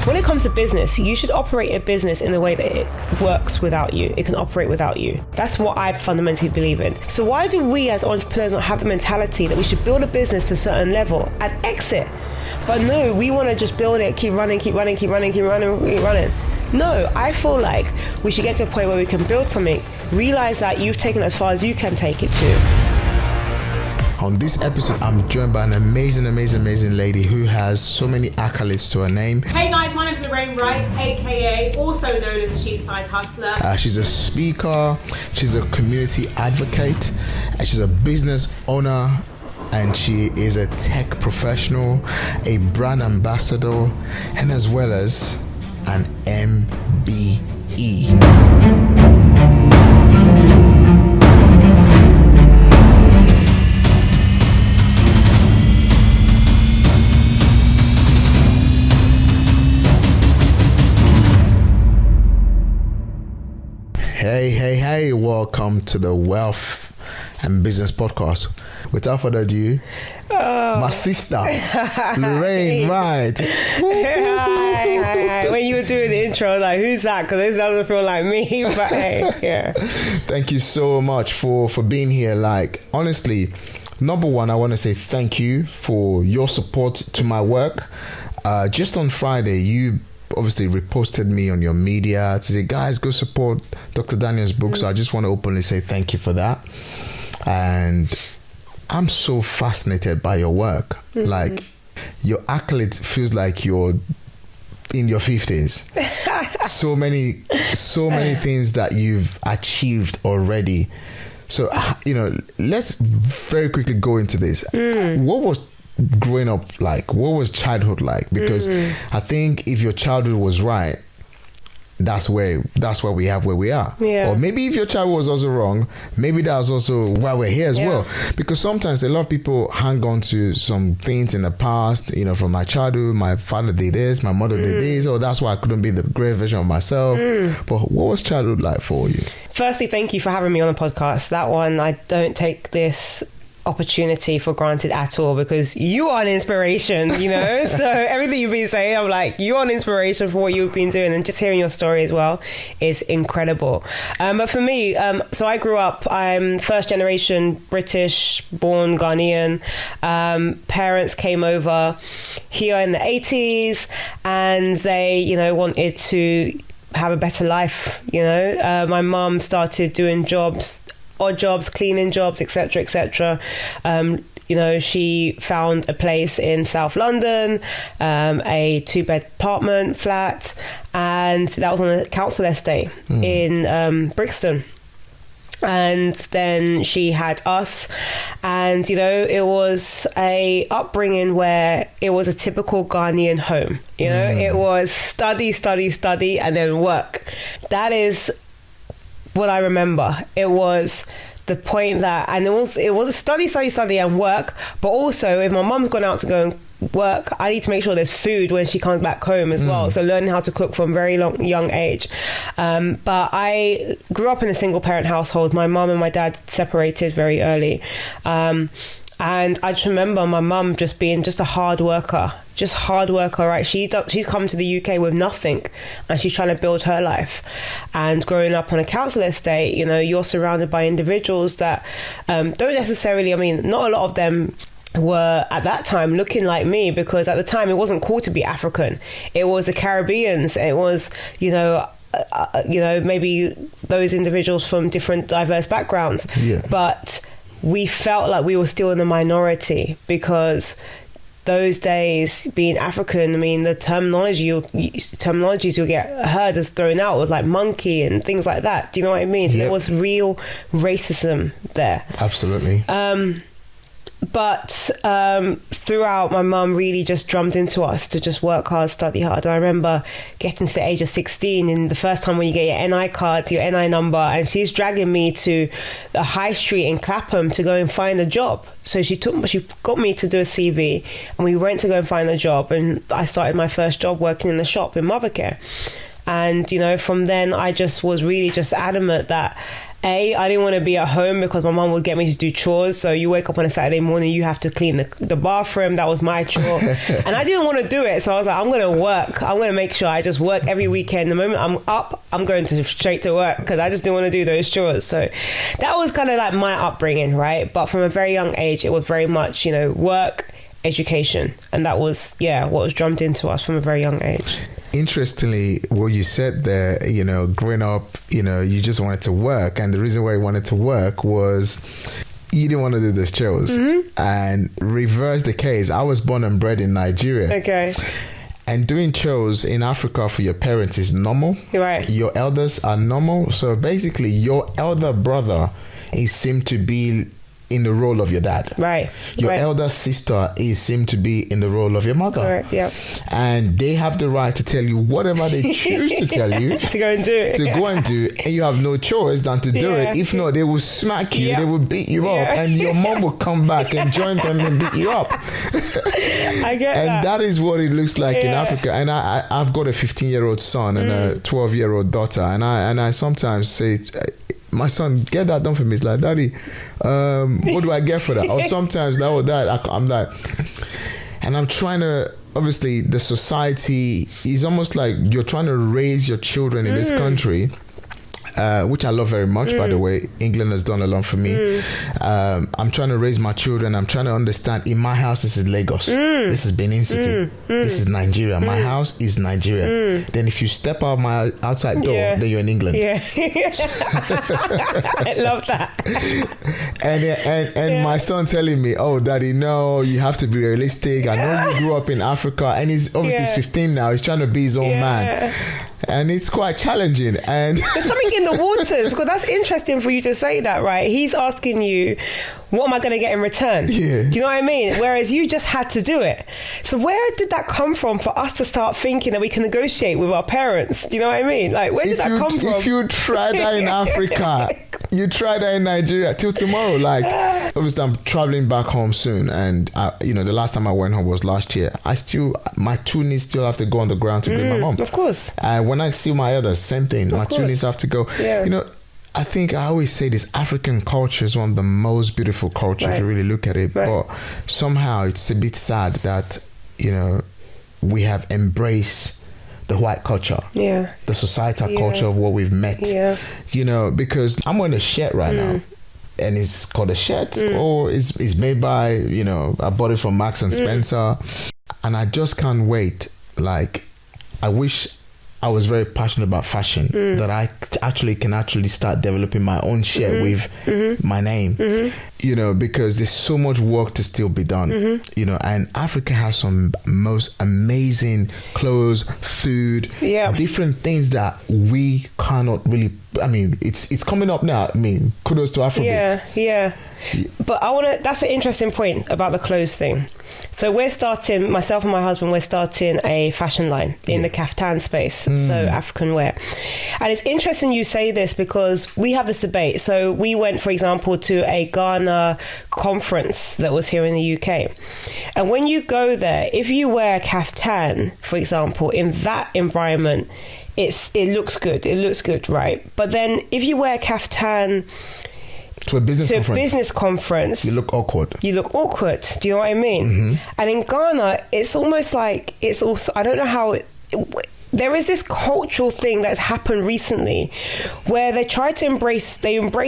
When it comes to business, you should operate a business in the way that it works without you. It can operate without you. That's what I fundamentally believe in. So why do we as entrepreneurs not have the mentality that we should build a business to a certain level and exit? But no, we want to just build it, keep running. No, I feel like we should get to a point where we can build something, realize that you've taken it as far as you can take it to. On this episode, I'm joined by an amazing lady who has so many accolades to her name. Hey guys, my name is Lorraine Wright, aka also known as the Chief Side Hustler. She's a speaker, she's a community advocate, and she's a business owner, and she is a tech professional, a brand ambassador, and as well as an MBE. Hey, welcome to the Wealth and Business Podcast. Without further ado, my sister, Lorraine Wright. Hi. When you were doing the intro, like, who's that? Because this doesn't feel like me, but hey, yeah. Thank you so much for being here. Like, honestly, number one, I want to say thank you for your support to my work. Just on Friday, you obviously reposted me on your media to say, guys, go support Dr. Daniel's book. So I just want to openly say thank you for that. And I'm so fascinated by your work. Like, your accolades feels like you're in your 50s. so many things that you've achieved already. So, let's very quickly go into this. What was growing up like? What was childhood like? Because I think if your childhood was right, that's why we have where we are. Or maybe if your childhood was also wrong, maybe that's also why we're here as well. Because sometimes a lot of people hang on to some things in the past, from my childhood, my father did this, my mother did this, that's why I couldn't be the great version of myself. But what was childhood like for you? Firstly, thank you for having me on the podcast. That one, I don't take this opportunity for granted at all, because you are an inspiration, so everything you've been saying, I'm like, you are an inspiration for what you've been doing, and just hearing your story as well is incredible. But for me, so I grew up, I'm first generation British born Ghanaian. Parents came over here in the 80s and they wanted to have a better life. My mum started doing odd jobs, cleaning jobs, etc. She found a place in South London, a 2-bed apartment flat, and that was on a council estate in Brixton. And then she had us, and it was a upbringing where it was a typical Ghanaian home. It was study, and then work. That is what I remember. It was the point that, and it was a study and work, but also if my mum's gone out to go and work, I need to make sure there's food when she comes back home as well. So learning how to cook from a very young age. But I grew up in a single parent household. My mum and my dad separated very early. And I just remember my mum just being a hard worker, right? She's come to the UK with nothing, and she's trying to build her life. And growing up on a council estate, you're surrounded by individuals that don't necessarily, not a lot of them were at that time looking like me, because at the time it wasn't cool to be African. It was the Caribbeans. It was, maybe those individuals from different diverse backgrounds. But we felt like we were still in the minority, because those days, being African, the terminologies you'll get heard as thrown out was like monkey and things like that. Do you know what I mean? So there was real racism there. Absolutely. But throughout, my mum really just drummed into us to just work hard, study hard. And I remember getting to the age of 16, and the first time when you get your NI card, your NI number, and she's dragging me to the high street in Clapham to go and find a job. So she got me to do a CV, and we went to go and find a job. And I started my first job working in the shop in Mothercare. And, from then I just was really just adamant that I didn't want to be at home because my mum would get me to do chores. So you wake up on a Saturday morning, you have to clean the bathroom. That was my chore. And I didn't want to do it. So I was like, I'm going to work. I'm going to make sure I just work every weekend. The moment I'm up, I'm going straight to work because I just didn't want to do those chores. So that was kind of like my upbringing, right? But from a very young age, it was very much, work, education. And that was, what was drummed into us from a very young age. Interestingly, what you said there, growing up, you just wanted to work. And the reason why you wanted to work was you didn't want to do those chores. And reverse the case. I was born and bred in Nigeria. Okay. And doing chores in Africa for your parents is normal. Right. Your elders are normal. So basically, your elder brother is seemed to be in the role of your dad. Right. Your elder sister seem to be in the role of your mother. Right. Yeah. And they have the right to tell you whatever they choose to tell you. To go and do it. Go and do it. And you have no choice than to do it. If not, they will smack you. They will beat you up. And your mom will come back and join them and beat you up. I get that. And that is what it looks like in Africa. And I've got a 15-year-old son and a 12-year-old daughter. And I sometimes say, my son, get that done for me. It's like, Daddy, what do I get for that? Or sometimes now or that, I'm like, and I'm trying to, obviously the society is almost like you're trying to raise your children in this country, which I love very much, by the way. England has done a lot for me. I'm trying to raise my children. I'm trying to understand, in my house, this is Lagos. This is Benin City. This is Nigeria. My house is Nigeria. Then if you step out my outside door, then you're in England. Yeah. I love that. And my son telling me, oh, Daddy, no, you have to be realistic. I know you grew up in Africa. And he's obviously he's 15 now. He's trying to be his own man. And it's quite challenging. And there's something in the waters, because that's interesting for you to say that, right? He's asking you, what am I going to get in return? Yeah. Do you know what I mean? Whereas you just had to do it. So where did that come from for us to start thinking that we can negotiate with our parents? Do you know what I mean? Like, where did that come from? If you try that in Africa, you try that in Nigeria till tomorrow. Like, obviously, I'm traveling back home soon. And, the last time I went home was last year. My two knees still have to go on the ground to greet my mom. Of course. When I see my others, same thing. My two knees have to go. Yeah. I think I always say this, African culture is one of the most beautiful cultures if you really look at it. But somehow it's a bit sad that, we have embraced the white culture, the societal culture of what we've met, because I'm wearing a shirt right now. And it's called a shirt, or it's made by, I bought it from Marks and Spencer. And I just can't wait. Like, I wish I was very passionate about fashion, that I can start developing my own shirt with my name, because there's so much work to still be done, and Africa has some most amazing clothes, food, different things that we cannot really, it's coming up now. Kudos to Afrobeat. Yeah. But that's an interesting point about the clothes thing. So we're starting, myself and my husband, we're starting a fashion line in the kaftan space, so African wear. And it's interesting you say this because we have this debate. So we went, for example, to a Ghana conference that was here in the UK. And when you go there, if you wear kaftan, for example, in that environment, it looks good. It looks good, right? But then if you wear kaftan to a business conference, you look awkward. Do you know what I mean? And in Ghana, it's almost like it's also, I don't know how there is this cultural thing that's happened recently where they try to embrace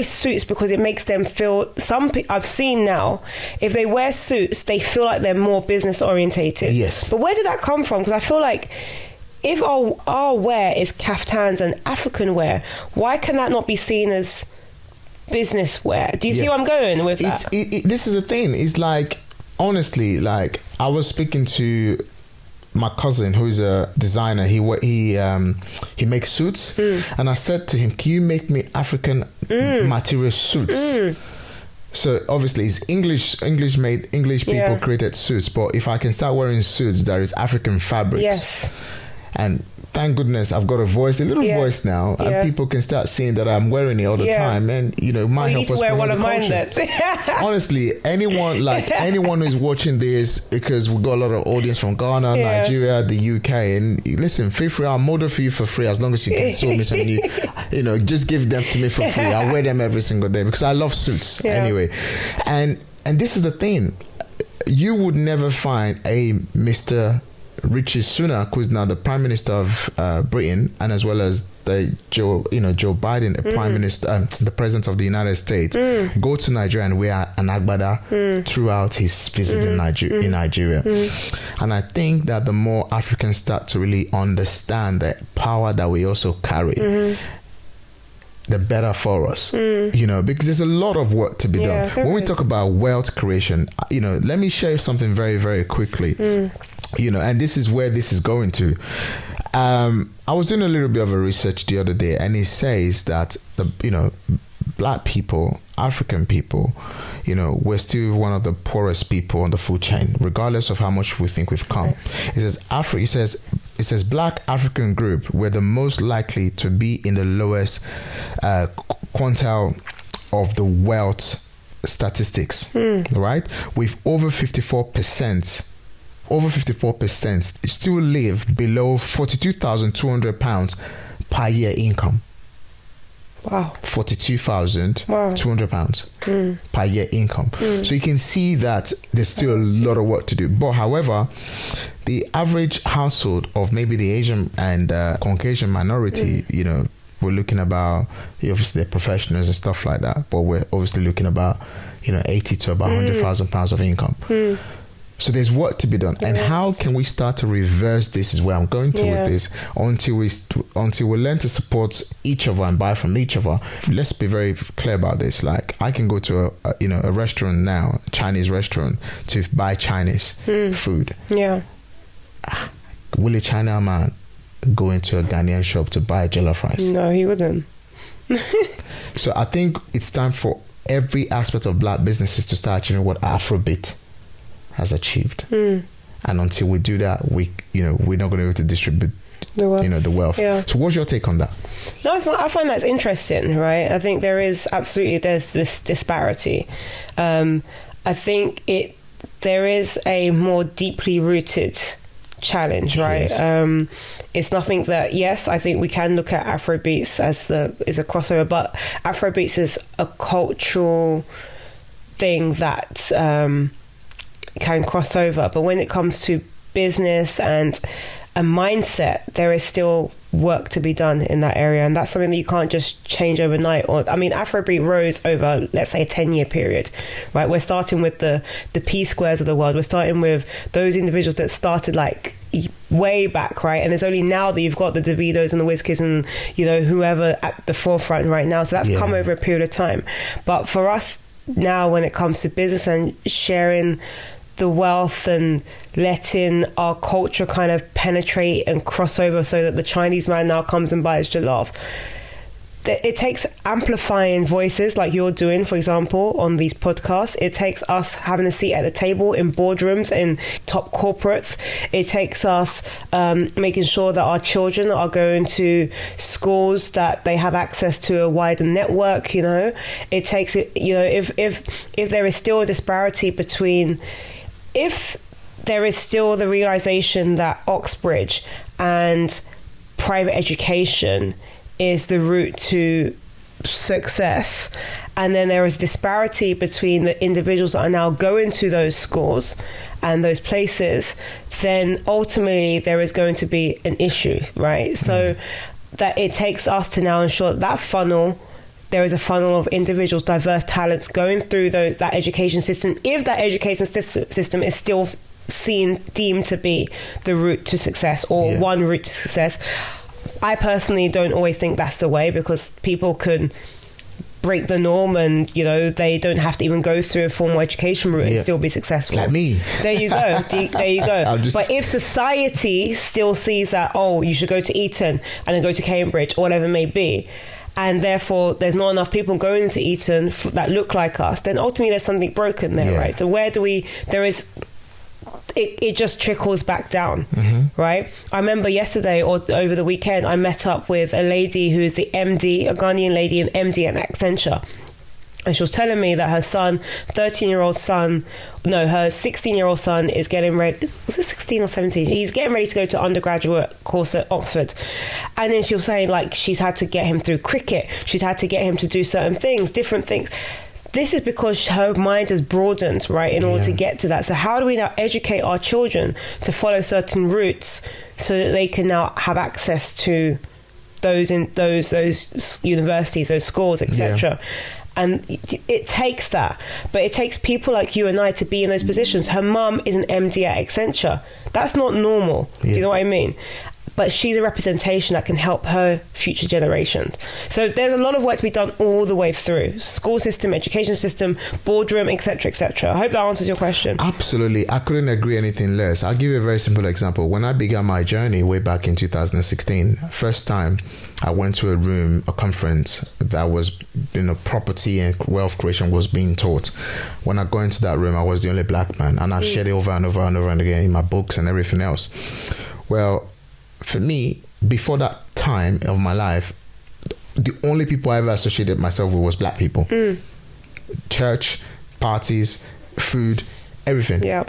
suits because it makes them feel, I've seen now, if they wear suits, they feel like they're more business orientated. Yes. But where did that come from? Because I feel like if our wear is kaftans and African wear, why can that not be seen as business wear? Do you see where I'm going with that? This is the thing. It's like, honestly, like I was speaking to my cousin who is a designer. He makes suits, and I said to him, "Can you make me African material suits?" So obviously, it's English made. English people created suits, but if I can start wearing suits, there is African fabrics. Yes. And thank goodness I've got a little voice now, and people can start seeing that I'm wearing it all the time, and might help us wear one of mine then. Honestly, anyone who's watching this, because we've got a lot of audience from Ghana, Nigeria, the UK, and listen, feel free. I'll model for you for free as long as you can sew me some new. Just give them to me for free. I wear them every single day because I love suits anyway, and this is the thing. You would never find a Mr. Rishi Sunak, who's now the Prime Minister of Britain, and as well as the Joe Biden, the Prime Minister, the President of the United States, go to Nigeria and wear an agbada throughout his visit in Nigeria. And I think that the more Africans start to really understand the power that we also carry, the better for us, because there's a lot of work to be done. When we talk about wealth creation, let me share something very, very quickly, and this is where this is going to. I was doing a little bit of a research the other day, and it says that Black people, African people, we're still one of the poorest people on the food chain, regardless of how much we think we've come. It says Black African group were the most likely to be in the lowest quintile of the wealth statistics, right? With over 54% still live below £42,200 per year income. Wow. £42,200 per year income. So you can see that there's still a lot of work to do. But however, the average household of maybe the Asian and Caucasian minority, we're looking about, obviously they're professionals and stuff like that, but we're obviously looking about, 80 to about £100,000 of income. So there's work to be done. And how can we start to reverse this is where I'm going to with this, until we learn to support each other and buy from each other. Let's be very clear about this. Like, I can go to a restaurant now, a Chinese restaurant, to buy Chinese food. Yeah. Will a China man go into a Ghanaian shop to buy jollof rice? No, he wouldn't. So I think it's time for every aspect of Black businesses to start achieving what Afrobeat has achieved. And until we do that, we're not going to be able to distribute the wealth. So what's your take on that? No, I find that's interesting, right? I think there's this disparity. I think there is a more deeply rooted challenge, right? Yes. It's nothing that, yes, I think we can look at Afrobeats as a crossover, but Afrobeats is a cultural thing that can cross over. But when it comes to business and a mindset, there is still work to be done in that area, and that's something that you can't just change overnight. Afrobeat rose over, let's say, a 10-year period, right? We're starting with the P Squares of the world. We're starting with those individuals that started like way back, right? And it's only now that you've got the Davidos and the Wizkids and whoever at the forefront right now. So that's come over a period of time. But for us now, when it comes to business and sharing the wealth and letting our culture kind of penetrate and cross over so that the Chinese man now comes and buys jollof, it takes amplifying voices like you're doing, for example, on these podcasts. It takes us having a seat at the table in boardrooms in top corporates. It takes us making sure that our children are going to schools that they have access to a wider network. It takes if there is still a disparity between, if there is still the realization that Oxbridge and private education is the route to success, and then there is disparity between the individuals that are now going to those schools and those places, then ultimately there is going to be an issue, right? So that it takes us to now ensure that funnel, there is a funnel of individuals, diverse talents going through that education system, if that education system is still deemed to be the route to success or one route to success. I personally don't always think that's the way, because people can break the norm and they don't have to even go through a formal education route and still be successful. Like me. There you go. There you go. But if society still sees that, you should go to Eton and then go to Cambridge or whatever it may be, and therefore there's not enough people going to Eton that look like us, then ultimately there's something broken there, right? So it just trickles back down, right? I remember yesterday or over the weekend, I met up with a lady who's the MD, a Ghanaian lady, an MD at Accenture. And she was telling me that her son, her 16-year-old son is getting ready. Was it 16 or 17? He's getting ready to go to undergraduate course at Oxford. And then she was saying, like, she's had to get him through cricket. She's had to get him to do certain things, different things. This is because her mind has broadened, right, in order to get to that. So how do we now educate our children to follow certain routes so that they can now have access to those universities, those schools, etc.? And it takes that, but it takes people like you and I to be in those positions. Her mum is an MD at Accenture. That's not normal. Do you know what I mean? But she's a representation that can help her future generations. So there's a lot of work to be done all the way through. School system, education system, boardroom, etc., etc. I hope that answers your question. Absolutely. I couldn't agree anything less. I'll give you a very simple example. When I began my journey way back in 2016, first time I went to a conference that was, property and wealth creation was being taught. When I go into that room, I was the only black man, and I've shared it over and over and over and again in my books and everything else. Well, for me, before that time of my life, the only people I ever associated myself with was black people. Church, parties, food, everything. Yeah.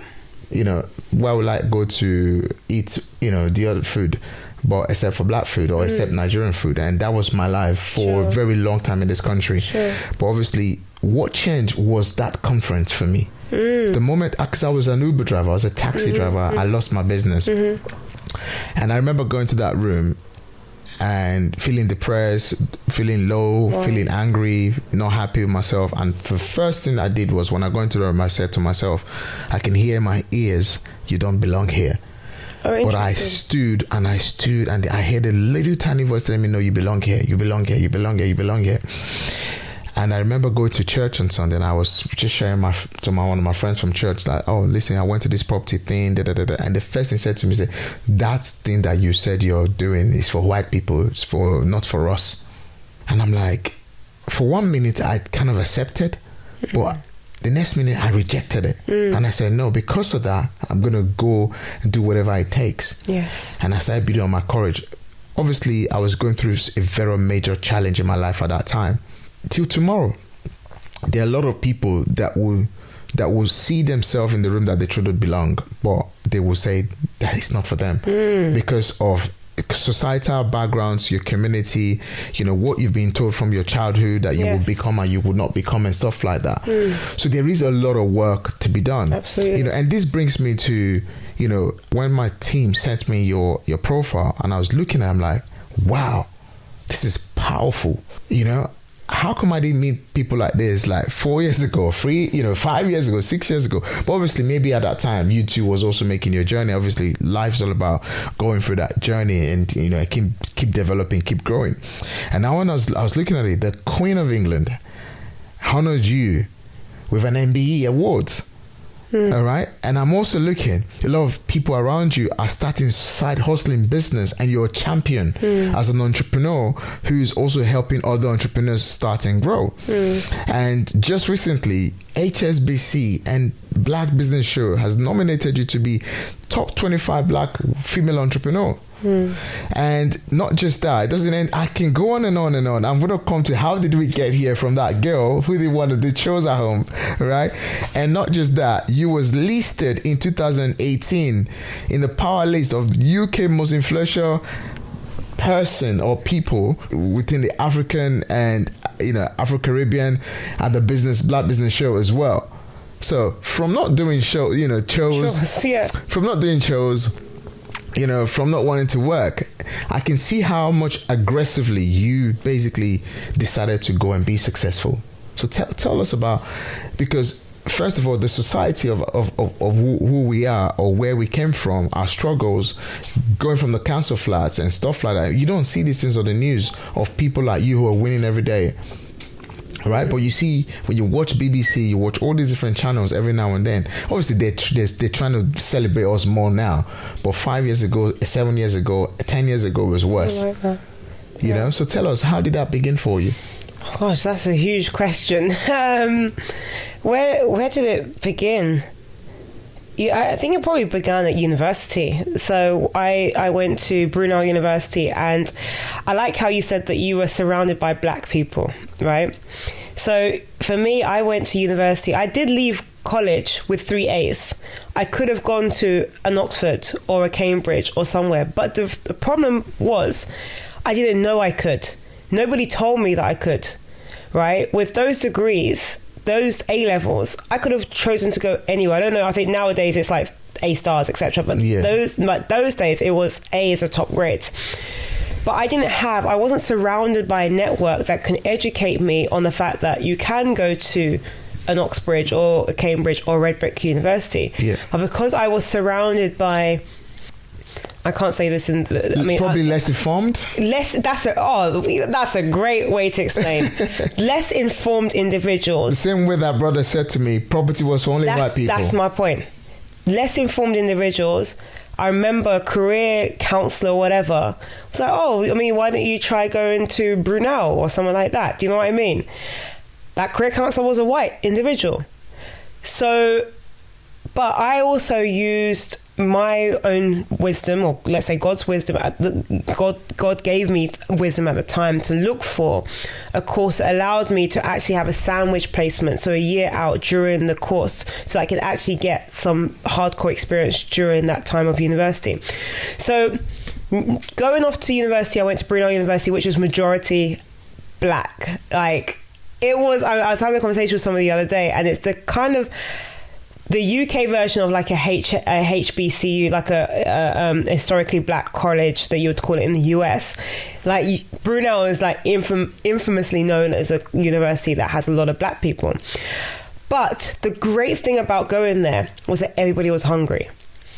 Where would I go to eat, the other food, but except for black food or except Nigerian food. And that was my life for a very long time in this country. But obviously, what changed was that conference for me. The moment, because I was an Uber driver, I was a taxi driver, I lost my business. And I remember going to that room and feeling depressed, feeling low, feeling angry, not happy with myself. And the first thing I did was, when I go into the room, I said to myself, I can hear in my ears, you don't belong here. But I stood and I heard a little tiny voice telling me, no, you belong here, you belong here, you belong here, you belong here. And I remember going to church on Sunday, and I was just sharing one of my friends from church, like, oh, listen, I went to this property thing, and the first thing he said to me, that thing that you said you're doing is for white people, it's not for us. And I'm like, for 1 minute, I kind of accepted, but the next minute I rejected it. And I said, no, because of that, I'm going to go and do whatever it takes. Yes. And I started building on my courage. Obviously, I was going through a very major challenge in my life at that time. Till tomorrow, there are a lot of people that will see themselves in the room that they truly belong, but they will say that it's not for them because of societal backgrounds, your community, what you've been told from your childhood that you will become and you would not become, and stuff like that. So there is a lot of work to be done. Absolutely. And this brings me to, when my team sent me your profile, and I was looking at it, I'm like, wow, this is powerful. How come I didn't meet people like this like 4 years ago, 5 years ago, 6 years ago? But obviously, maybe at that time, you too was also making your journey. Obviously, life's all about going through that journey and, keep developing, keep growing. And now when I was looking at it, the Queen of England honored you with an MBE award. All right. And I'm also looking, a lot of people around you are starting side hustling business, and you're a champion as an entrepreneur who's also helping other entrepreneurs start and grow. And just recently, HSBC and Black Business Show has nominated you to be top 25 Black female entrepreneur. And not just that, it doesn't end. I can go on and on and on. I'm going to come to how did we get here from that girl who didn't want to do chores at home, right? And not just that, you was listed in 2018 in the power list of UK most influential person or people within the African and Afro-Caribbean at the Black Business Show as well. So from not doing shows, from not doing shows, from not wanting to work, I can see how much aggressively you basically decided to go and be successful. So tell us about, because first of all, the society of who we are or where we came from, our struggles, going from the council flats and stuff like that. You don't see these things on the news of people like you who are winning every day. Right, but you see, when you watch BBC, you watch all these different channels every now and then. Obviously, they're trying to celebrate us more now. But 5 years ago, 7 years ago, 10 years ago, it was worse. Like that. So tell us, how did that begin for you? Oh, gosh, that's a huge question. Where did it begin? Yeah, I think it probably began at university. So I went to Brunel University, and I like how you said that you were surrounded by black people, right? So for me, I went to university. I did leave college with 3 A's. I could have gone to an Oxford or a Cambridge or somewhere, but the problem was I didn't know I could. Nobody told me that I could, right? With those degrees, those A levels, I could have chosen to go anywhere. I don't know. I think nowadays it's like A stars, etc. But those days it was A as a top grade. But I wasn't surrounded by a network that can educate me on the fact that you can go to an Oxbridge or a Cambridge or Red Brick University. Yeah. But because I was surrounded by, I can't say this in the, probably less informed. That's a great way to explain. Less informed individuals. The same way that brother said to me, property was for only white people. That's my point. Less informed individuals. I remember a career counselor or whatever. It's like, why don't you try going to Brunel or something like that? Do you know what I mean? That career counselor was a white individual. So, but I also used my own wisdom, or let's say God's wisdom. God gave me wisdom at the time to look for a course that allowed me to actually have a sandwich placement, so a year out during the course, so I could actually get some hardcore experience during that time of university. So going off to university, I went to Brunel University, which was majority black. Like, it was, I was having a conversation with somebody the other day, and it's the kind of the UK version of like a HBCU, like a historically black college that you would call it in the US. Like, Brunel is like infamously known as a university that has a lot of black people. But the great thing about going there was that everybody was hungry.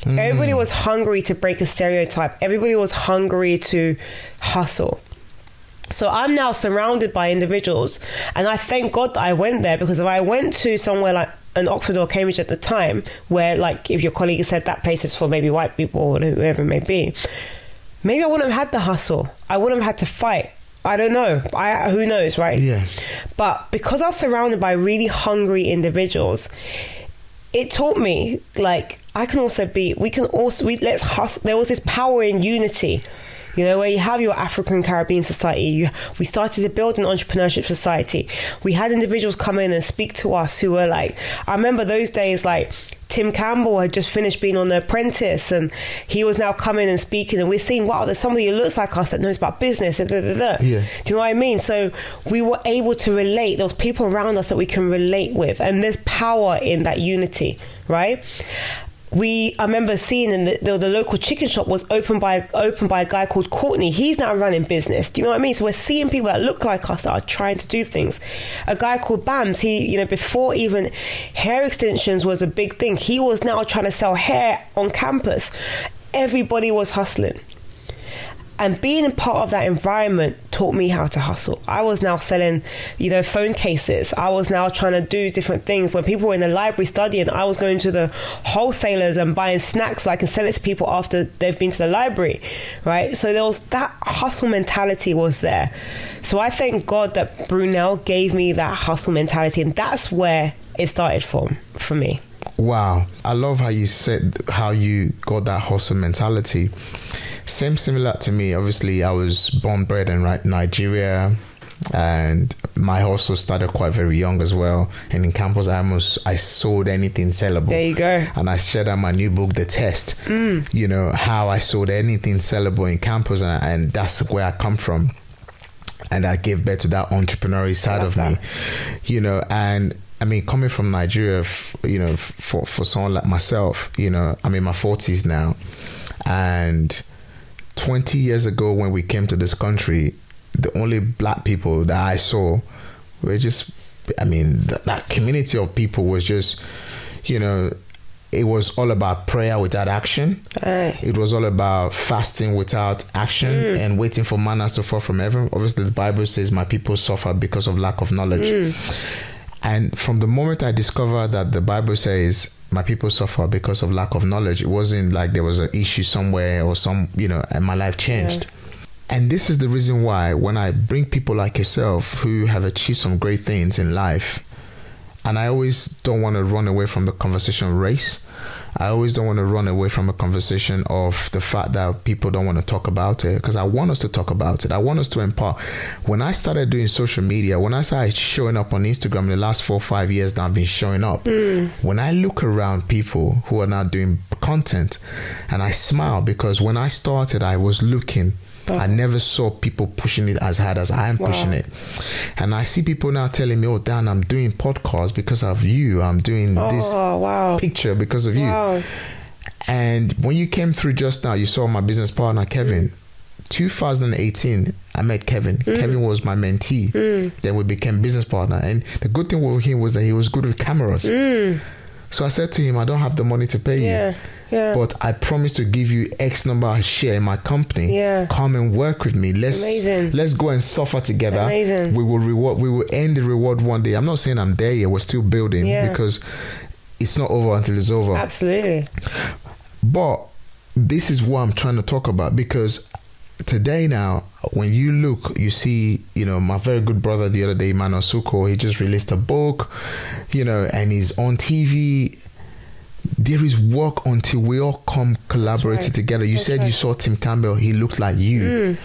Everybody was hungry to break a stereotype. Everybody was hungry to hustle. So I'm now surrounded by individuals, and I thank God that I went there, because if I went to somewhere like an Oxford or Cambridge at the time, where, like, if your colleague said that place is for maybe white people or whoever it may be, maybe I wouldn't have had the hustle. I wouldn't have had to fight. I don't know. Who knows, right? Yeah. But because I was surrounded by really hungry individuals, it taught me, like, let's hustle. There was this power in unity. You know, where you have your African Caribbean society, we started to build an entrepreneurship society. We had individuals come in and speak to us who were like, I remember those days, like Tim Campbell had just finished being on The Apprentice, and he was now coming and speaking, and we're seeing, wow, there's somebody who looks like us that knows about business. Yeah. Do you know what I mean? So we were able to relate. There was people around us that we can relate with, and there's power in that unity, right? I remember seeing the local chicken shop was opened by a guy called Courtney. He's now running business. Do you know what I mean? So we're seeing people that look like us that are trying to do things. A guy called Bams, he, before even hair extensions was a big thing, he was now trying to sell hair on campus. Everybody was hustling. And being a part of that environment taught me how to hustle. I was now selling, phone cases. I was now trying to do different things. When people were in the library studying, I was going to the wholesalers and buying snacks so I can sell it to people after they've been to the library, right? So there was that hustle mentality was there. So I thank God that Brunel gave me that hustle mentality, and that's where it started for me. Wow. I love how you said how you got that hustle mentality. Similar to me. Obviously, I was born, bred in Nigeria, and my hustle started quite very young as well. And in campus, I sold anything sellable. There you go. And I shared out my new book, The Test. How I sold anything sellable in campus, and that's where I come from. And I gave birth to that entrepreneurial side of me. And I mean, coming from Nigeria, for someone like myself, I'm in my 40s now, and 20 years ago when we came to this country, the only black people that I saw were just, that community of people was just, it was all about prayer without action. It was all about fasting without action and waiting for manna to fall from heaven. Obviously, the Bible says my people suffer because of lack of knowledge. And from the moment I discovered that the Bible says my people suffer because of lack of knowledge, it wasn't like there was an issue somewhere or and my life changed. Yeah. And this is the reason why when I bring people like yourself who have achieved some great things in life, and I always don't want to run away from the conversation race. I always don't want to run away from a conversation of the fact that people don't want to talk about it, because I want us to talk about it. I want us to empower. When I started doing social media, when I started showing up on Instagram in the last 4 or 5 years now, I've been showing up. When I look around people who are now doing content, and I smile, because when I started, I was looking. I never saw people pushing it as hard as I am pushing it. And I see people now telling me, oh, Dan, I'm doing podcasts because of you. I'm doing this picture because of you. And when you came through just now, you saw my business partner, Kevin. 2018, I met Kevin. Kevin was my mentee. Then we became business partner. And the good thing with him was that he was good with cameras. So I said to him, I don't have the money to pay you. But I promise to give you X number of share in my company. Come and work with me. Let's go and suffer together. We will end the reward one day. I'm not saying I'm there yet. We're still building because it's not over until it's over. Absolutely. But this is what I'm trying to talk about, because today now, when you look, you see, my very good brother the other day, Emmanuel Suko, he just released a book, and he's on TV. There is work until we all come collaborating together. You said you saw Tim Campbell, he looked like you.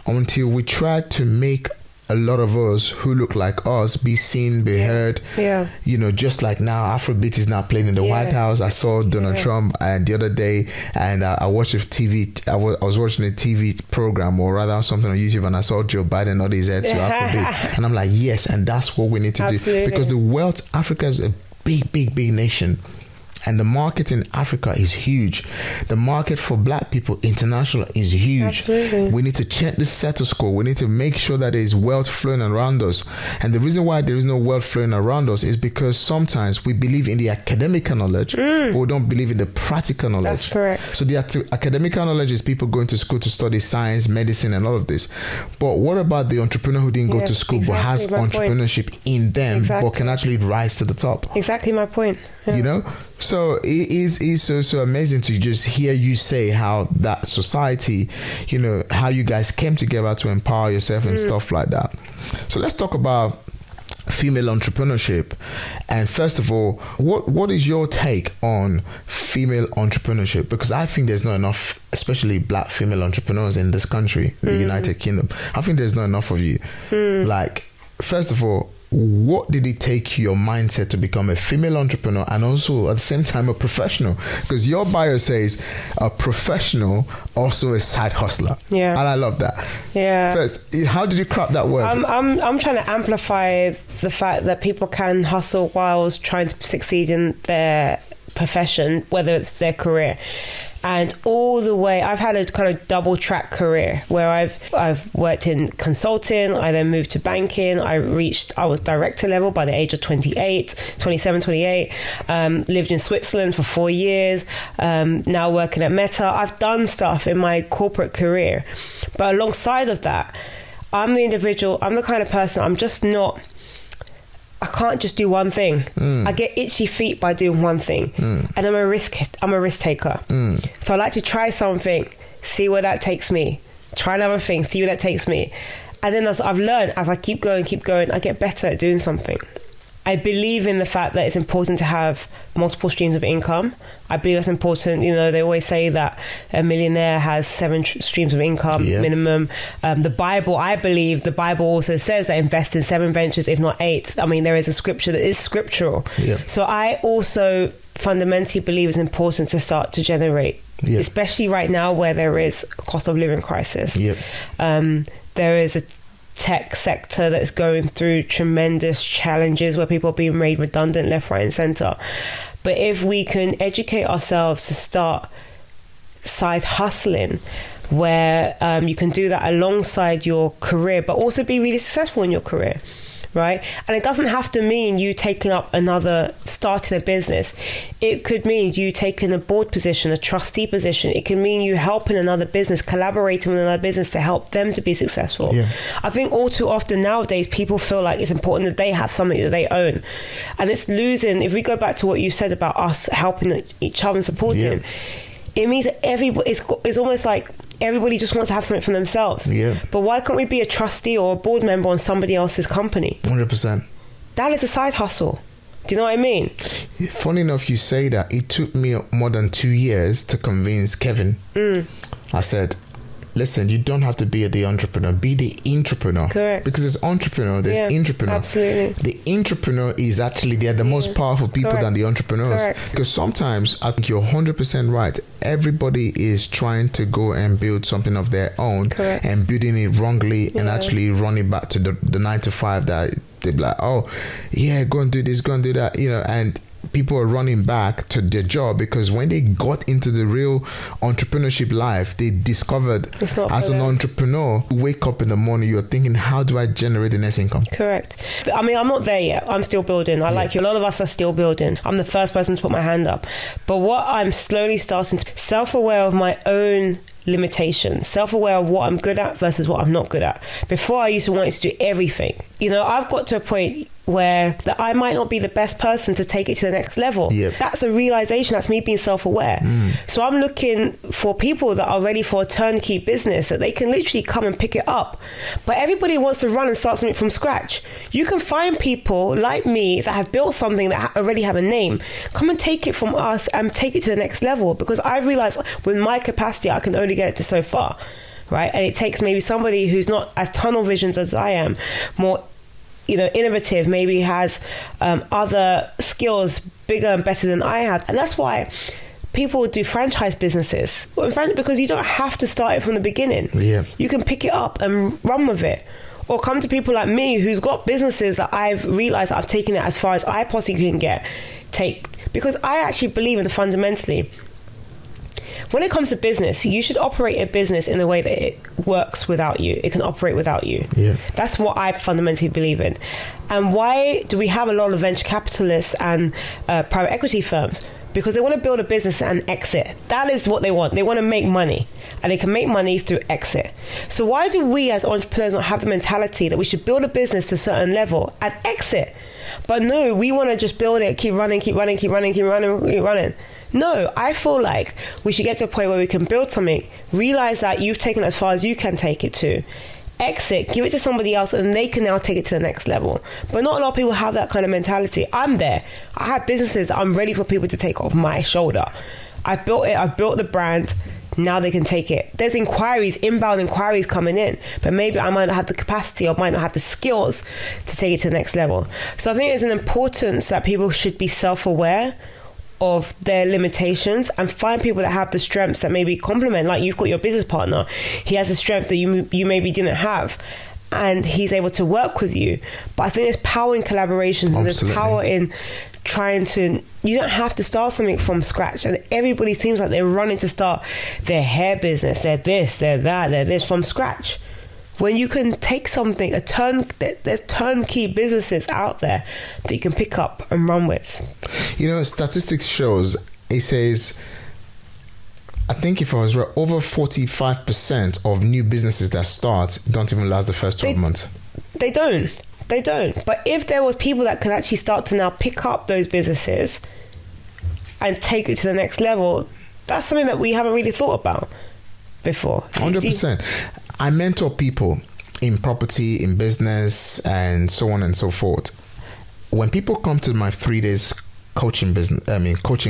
Until we try to make a lot of us who look like us be seen, be heard. Just like now, Afrobeat is now playing in the White House. I saw Donald Trump and the other day, and I watched a TV. I was watching a TV program, or rather something on YouTube, and I saw Joe Biden nod his head to Afrobeat, and I'm like, yes, and that's what we need to do, because the world, Africa is a big nation. And the market in Africa is huge. The market for black people international is huge. Absolutely. We need to check the status quo. We need to make sure that there is wealth flowing around us. And the reason why there is no wealth flowing around us is because sometimes we believe in the academic knowledge, but we don't believe in the practical knowledge. That's correct. So the academic knowledge is people going to school to study science, medicine, and all of this. But what about the entrepreneur who didn't go to school but has entrepreneurship in them, but can actually rise to the top? Exactly my point. So it is so amazing to just hear you say how that society, how you guys came together to empower yourself and stuff like that. So let's talk about female entrepreneurship. And first of all, what is your take on female entrepreneurship? Because I think there's not enough, especially black female entrepreneurs in this country, the United Kingdom. I think there's not enough of you. Like, first of all, what did it take your mindset to become a female entrepreneur and also at the same time a professional? Because your bio says a professional, also a side hustler. And I love that. First, how did you crack that word? I'm trying to amplify the fact that people can hustle whilst trying to succeed in their profession, whether it's their career. And all the way, I've had a kind of double track career where I've worked in consulting. I then moved to banking. I was director level by the age of 27, 28. Lived in Switzerland for 4 years. Now working at Meta. I've done stuff in my corporate career. But alongside of that, I'm the individual, I'm the kind of person, I can't just do one thing. I get itchy feet by doing one thing. And I'm a risk taker. So I like to try something, see where that takes me. Try another thing, see where that takes me. And then as I've learned, as I keep going, I get better at doing something. I believe in the fact that it's important to have multiple streams of income. I believe that's important. They always say that a millionaire has 7 streams of income minimum. I believe the Bible also says that invest in 7 ventures, if not 8. I mean, there is a scripture that is scriptural. So I also fundamentally believe it's important to start to generate, especially right now where there is a cost of living crisis. There is a tech sector that's going through tremendous challenges where people are being made redundant left, right, and center. But if we can educate ourselves to start side hustling, where you can do that alongside your career, but also be really successful in your career, right? And it doesn't have to mean you starting a business. It could mean you taking a board position, a trustee position. It can mean you helping another business, collaborating with another business to help them to be successful. I think all too often nowadays, people feel like it's important that they have something that they own. And it's losing, if we go back to what you said about us helping each other and supporting, it means that it's almost like everybody just wants to have something for themselves. But why can't we be a trustee or a board member on somebody else's company? 100%. That is a side hustle. Do you know what I mean? Funny enough, you say that. It took me more than 2 years to convince Kevin. I said, listen, you don't have to be the entrepreneur. Be the intrapreneur. Correct. Because there's entrepreneur, there's intrapreneur. Absolutely. The intrapreneur is actually, they're the most powerful people than the entrepreneurs. Correct. Because sometimes, I think you're 100% right. Everybody is trying to go and build something of their own. Correct. And building it wrongly and actually running back to the 9 to 5 that they're like, oh, yeah, go and do this, go and do that, and people are running back to their job because when they got into the real entrepreneurship life, they discovered as an entrepreneur, you wake up in the morning, you're thinking, how do I generate the next income? Correct. I mean, I'm not there yet. I'm still building. Like you, a lot of us are still building. I'm the first person to put my hand up. But what I'm slowly starting to self-aware of my own limitations, self-aware of what I'm good at versus what I'm not good at. Before, I used to want to do everything. I've got to a point where that I might not be the best person to take it to the next level. Yep. That's a realization. That's me being self-aware. So I'm looking for people that are ready for a turnkey business that they can literally come and pick it up. But everybody wants to run and start something from scratch. You can find people like me that have built something that already have a name. Come and take it from us and take it to the next level, because I realized with my capacity, I can only get it to so far, right? And it takes maybe somebody who's not as tunnel visioned as I am, more innovative, maybe has other skills bigger and better than I have. And that's why people do franchise businesses, because you don't have to start it from the beginning. You can pick it up and run with it, or come to people like me who's got businesses that I've realized that I've taken it as far as I possibly can take, because I actually believe in fundamentally, when it comes to business, you should operate a business in a way that it works without you. It can operate without you. That's what I fundamentally believe in. And why do we have a lot of venture capitalists and private equity firms? Because they want to build a business and exit. That is what they want. They want to make money, and they can make money through exit. So why do we as entrepreneurs not have the mentality that we should build a business to a certain level and exit? But no, we want to just build it, keep running. No, I feel like we should get to a point where we can build something, realize that you've taken it as far as you can take it to, exit, give it to somebody else, and they can now take it to the next level. But not a lot of people have that kind of mentality. I'm there. I have businesses I'm ready for people to take off my shoulder. I built it. I built the brand. Now they can take it. There's inbound inquiries coming in, but maybe I might not have the capacity or might not have the skills to take it to the next level. So I think there's an importance that people should be self-aware of their limitations and find people that have the strengths that maybe complement. Like, you've got your business partner, he has a strength that you maybe didn't have, and he's able to work with you. But I think there's power in collaborations, and there's power in trying to, you don't have to start something from scratch. And everybody seems like they're running to start their hair business, they're this, they're that, they're this from scratch. When you can take something, there's turnkey businesses out there that you can pick up and run with. Statistics shows, it says, I think if I was right, over 45% of new businesses that start don't even last the first 12 months. They don't. But if there was people that could actually start to now pick up those businesses and take it to the next level, that's something that we haven't really thought about before. 100%. I mentor people in property, in business, and so on and so forth. When people come to my 3 days coaching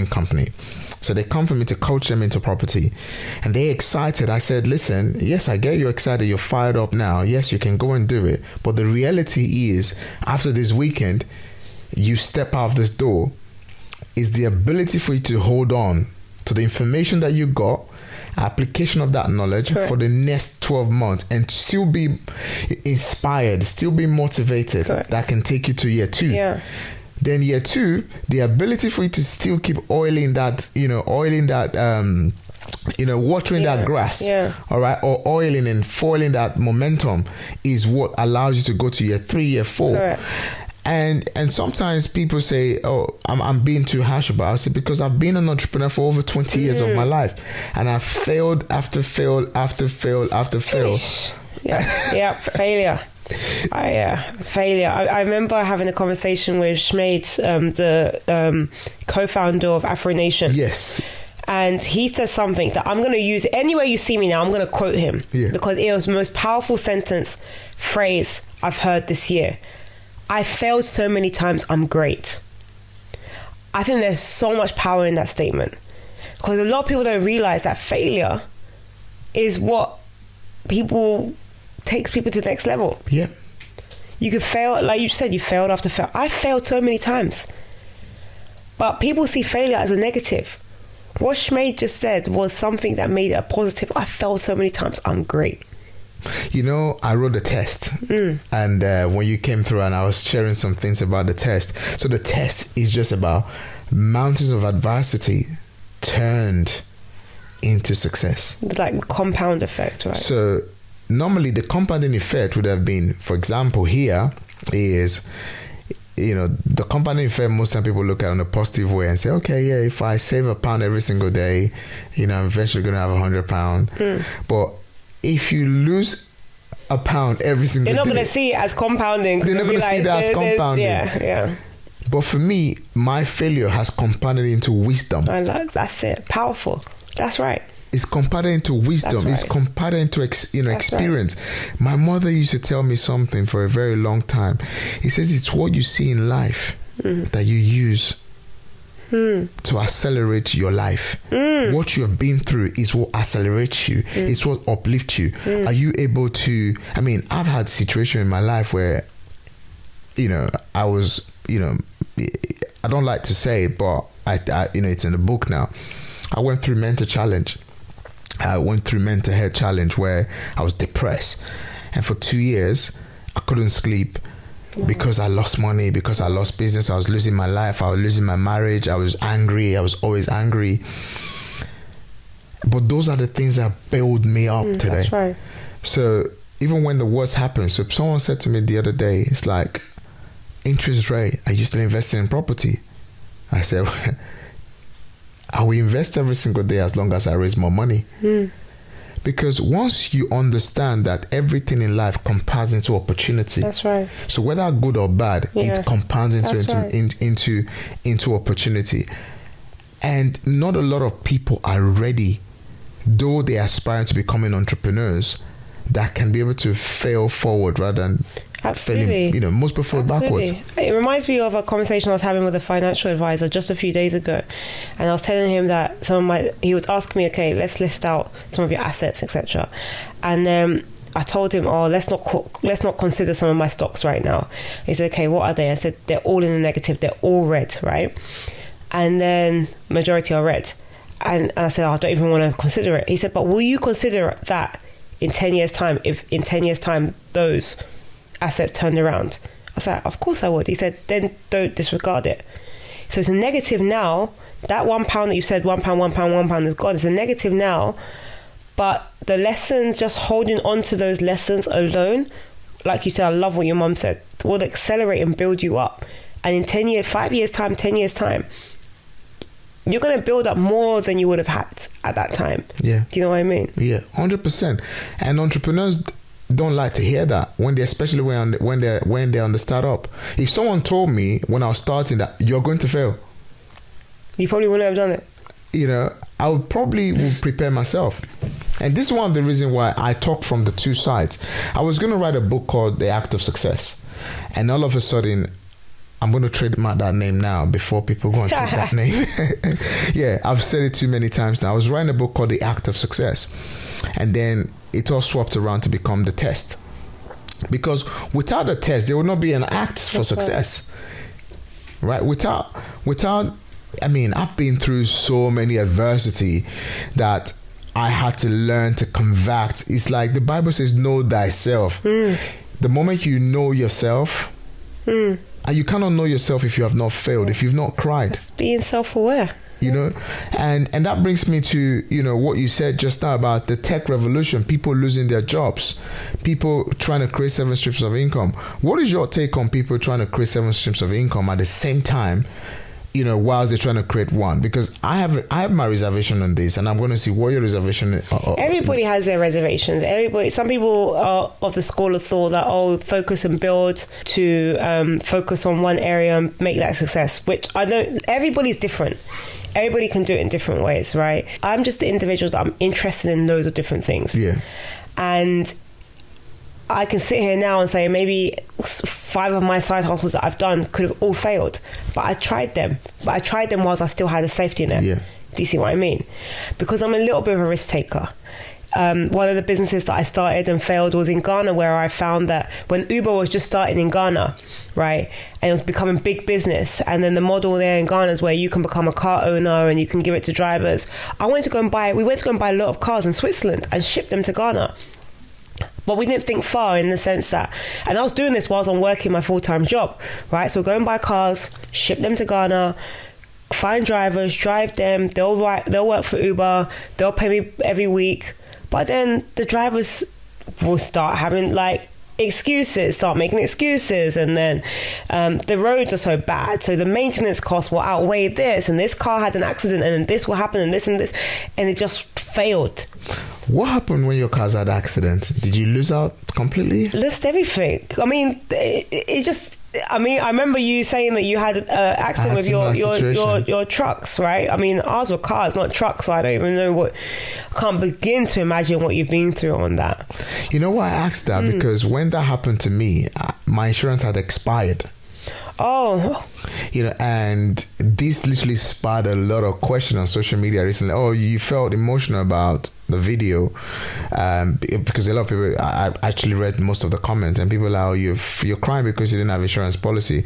company, so they come for me to coach them into property, and they're excited. I said, listen, yes, I get you excited. You're fired up now. Yes, you can go and do it. But the reality is, after this weekend, you step out this door, is the ability for you to hold on to the information that you got, application of that knowledge for the next 12 months, and still be inspired, still be motivated. That can take you to year 2. Then year 2, the ability for you to still keep watering that grass, all right, or oiling and foiling that momentum is what allows you to go to year 3, year 4. And sometimes people say, oh, I'm being too harsh about it. I say, because I've been an entrepreneur for over 20 years of my life, and I've failed after fail after fail after fail. Failure. Failure. I remember having a conversation with Schmade, the co-founder of Afro Nation. Yes. And he says something that I'm going to use anywhere you see me now. I'm going to quote him because it was the most powerful phrase I've heard this year. I failed so many times, I'm great. I think there's so much power in that statement, because a lot of people don't realize that failure is what takes people to the next level. Yeah. You could fail, like you said, you failed after fail. I failed so many times, but people see failure as a negative. What Shmaid just said was something that made it a positive. I failed so many times. I'm great. You know, I wrote a test, and when you came through, and I was sharing some things about the test. So the test is just about mountains of adversity turned into success. Like compound effect, right? So normally the compounding effect would have been, for example, here is, you know, the compounding effect, most time people look at it in a positive way and say, okay, yeah, if I save £1 every single day, you know, I'm eventually going to have £100. But if you lose £1 every single day, they're not going to see it as compounding. They're not going to see it as compounding. Yeah. But for me, my failure has compounded into wisdom. That's it. Powerful. That's right. It's compounded into wisdom. Right. It's compounded into experience. Right. My mother used to tell me something for a very long time. He says it's what you see in life that you use to accelerate your life. What you have been through is what accelerates you. It's what uplifts you. Are you able to? I mean, I've had situations in my life where, you know, I was, you know, I don't like to say it, but I you know, it's in the book now. I went through mental challenge. I went through mental health challenge where I was depressed, and for 2 years I couldn't sleep because I lost money, because I lost business, I was losing my life, I was losing my marriage, I was angry, I was always angry. But those are the things that build me up today. That's right. So even when the worst happened, so someone said to me the other day, it's like, interest rate, I used to invest in property. I said, I will invest every single day as long as I raise more money. Because once you understand that everything in life compounds into opportunity. That's right. So whether good or bad, it compounds into opportunity. And not a lot of people are ready, though they aspire to becoming entrepreneurs, that can be able to fail forward rather than failing, you know, most people fall backwards. It reminds me of a conversation I was having with a financial advisor just a few days ago, and I was telling him that he was asking me, okay, let's list out some of your assets, etc. And I told him, let's not consider some of my stocks right now. He said, okay, what are they? I said, they're all in the negative, they're all red, right? And then majority are red. And I said, I don't even want to consider it. He said, but will you consider that in 10 years time, if in 10 years time those assets turned around? I said, of course I would. He said, then don't disregard it. So it's a negative now. That £1 that you said, £1 is gone. It's a negative now. But the lessons, just holding on to those lessons alone, like you said, I love what your mum said, will accelerate and build you up. And in 10 years, 5 years time, 10 years time, you're going to build up more than you would have had at that time. Yeah. Do you know what I mean? Yeah, 100%. And entrepreneurs don't like to hear that especially when they're on the startup. If someone told me when I was starting that you're going to fail, you probably wouldn't have done it. You know, I would prepare myself. And this is one of the reasons why I talk from the two sides. I was going to write a book called The Act of Success, and all of a sudden I'm going to trademark that name now before people go and take that name. Yeah, I've said it too many times now. I was writing a book called The Act of Success, and then it all swapped around to become The Test. Because without the test, there would not be an act for success. Right? Without, I mean, I've been through so many adversity that I had to learn to convert. It's like the Bible says, know thyself. The moment you know yourself, and you cannot know yourself if you have not failed, if you've not cried. That's being self-aware. You know, and that brings me to, you know, what you said just now about the tech revolution, people losing their jobs, people trying to create 7 streams of income. What is your take on people trying to create 7 streams of income at the same time, you know, whilst they're trying to create one? Because I have my reservation on this, and I'm going to see what your reservation is. Everybody has their reservations. Some people are of the school of thought that, focus and build, to focus on one area and make that a success, which I don't. Everybody's different. Everybody can do it in different ways, right? I'm just the individual that I'm interested in loads of different things. Yeah. And I can sit here now and say maybe 5 of my side hustles that I've done could have all failed, but I tried them. But I tried them whilst I still had a safety net. Yeah. Do you see what I mean? Because I'm a little bit of a risk taker. One of the businesses that I started and failed was in Ghana, where I found that when Uber was just starting in Ghana, right, and it was becoming big business, and then the model there in Ghana is where you can become a car owner and you can give it to drivers. We went to go and buy a lot of cars in Switzerland and ship them to Ghana. But we didn't think far in the sense that, and I was doing this whilst I'm working my full-time job, right? So go and buy cars, ship them to Ghana, find drivers, drive them, they'll work for Uber, they'll pay me every week. But then the drivers will start having start making excuses, and then the roads are so bad, so the maintenance costs will outweigh this, and this car had an accident, and then this will happen, and this, and it just failed. What happened when your cars had accident? Did you lose out completely? Lost everything. I mean, I remember you saying that you had an accident with your trucks, right? I mean, ours were cars, not trucks, so I don't even know I can't begin to imagine what you've been through on that. You know why I asked that? Because when that happened to me, my insurance had expired. Oh. And this literally sparked a lot of questions on social media recently. Oh, you felt emotional about the video, because a lot of people, I actually read most of the comments, and people are, you're crying because you didn't have insurance policy.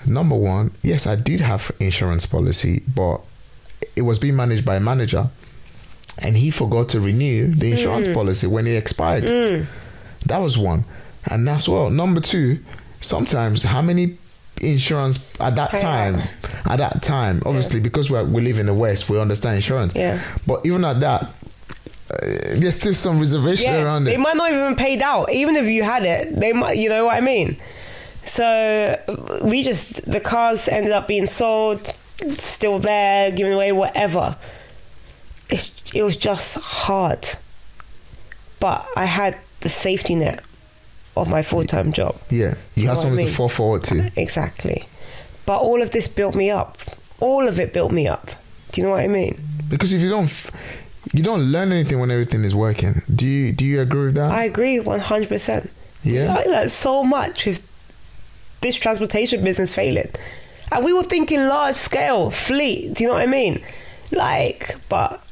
Number one, yes, I did have insurance policy, but it was being managed by a manager, and he forgot to renew the insurance policy when it expired. That was one. And that's well. Number two, sometimes how many insurance at that time, obviously, because we live in the West, we understand insurance. Yeah. But even at that, there's still some reservation around it. They might not even paid out, even if you had it. They might, you know what I mean. So the cars ended up being sold, still there, given away, whatever. It was just hard, but I had the safety net of my full-time job. Yeah, you have something to fall forward to. Exactly. But all of this built me up. All of it built me up. Do you know what I mean? Because if you don't learn anything when everything is working. Do you agree with that? I agree 100%. Yeah. I learned so much with this transportation business failing. And we were thinking large scale, fleet. Do you know what I mean? But